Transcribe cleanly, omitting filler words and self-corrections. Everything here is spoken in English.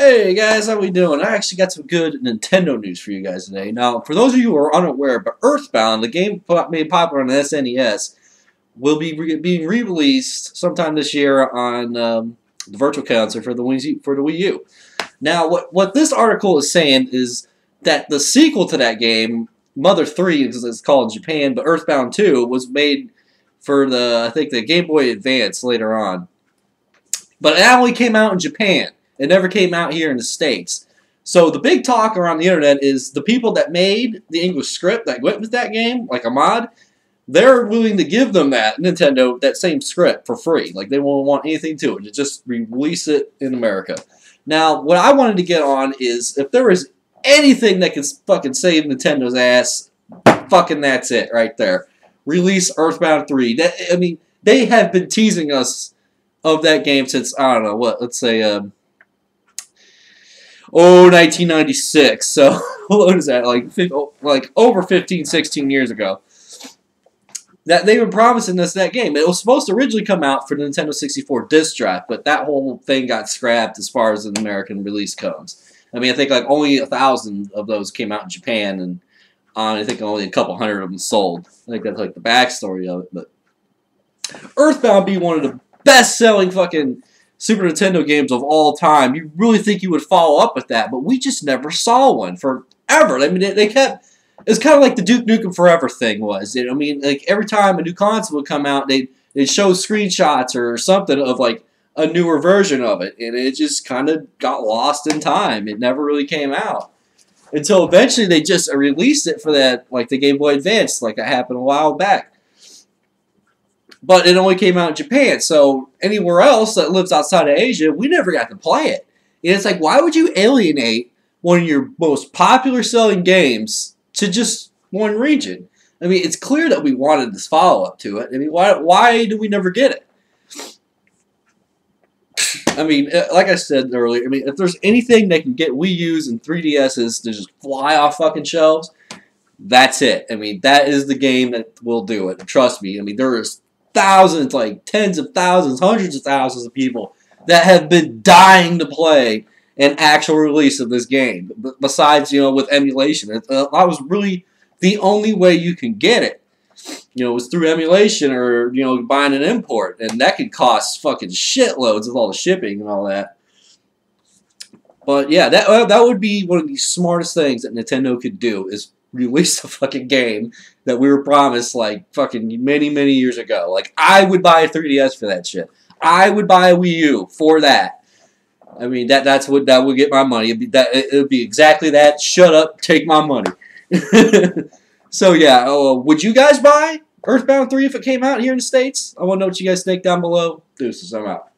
Hey guys, how we doing? I actually got some good Nintendo news for you guys today. Now, for those of you who are unaware, but Earthbound, the game made popular on the SNES, will be being re-released sometime this year on the Virtual Console for the Wii U. Now, what this article is saying is that the sequel to that game, Mother 3, as it's called in Japan, but Earthbound 2, was made for I think the Game Boy Advance later on. But it only came out in Japan. It never came out here in the States. So the big talk around the internet is the people that made the English script that went with that game, like a mod, they're willing to give them Nintendo, that same script for free. Like, they won't want anything to it. Just release it in America. Now, what I wanted to get on is, if there is anything that can fucking save Nintendo's ass, fucking that's it right there. Release Earthbound 3. I mean, they have been teasing us of that game since, I don't know, let's say, 1996. So, what is that, like over 15, 16 years ago. That they were promising us that game. It was supposed to originally come out for the Nintendo 64 disc drive, but that whole thing got scrapped as far as an American release comes. I mean, I think like only 1,000 of those came out in Japan, and I think only a couple hundred of them sold. I think that's like the backstory of it. But Earthbound being one of the best-selling fucking Super Nintendo games of all time, you really think you would follow up with that, but we just never saw one forever. I mean, they kept... It's kind of like the Duke Nukem Forever thing was. I mean, like, every time a new console would come out, they'd show screenshots or something of, like, a newer version of it, and it just kind of got lost in time. It never really came out. Until eventually they just released it for that, like, the Game Boy Advance, like that happened a while back. But it only came out in Japan, so anywhere else that lives outside of Asia, we never got to play it. And it's like, why would you alienate one of your most popular selling games to just one region? I mean, it's clear that we wanted this follow-up to it. I mean, why do we never get it? I mean, like I said earlier, I mean, if there's anything that can get Wii U's and 3DS's to just fly off fucking shelves, that's it. I mean, that is the game that will do it. Trust me. I mean, there is thousands, like tens of thousands, hundreds of thousands of people that have been dying to play an actual release of this game. Besides, with emulation. That was really the only way you can get it. It was through emulation or, buying an import. And that could cost fucking shitloads with all the shipping and all that. But yeah, that would be one of the smartest things that Nintendo could do, is release a fucking game that we were promised like fucking many, many years ago. Like, I would buy a 3DS for that shit. I would buy a Wii U for that. I mean, that would get my money. It would be exactly that. Shut up, take my money. So yeah, would you guys buy Earthbound 3 if it came out here in the States? I want to know what you guys think down below. Deuces, I'm out.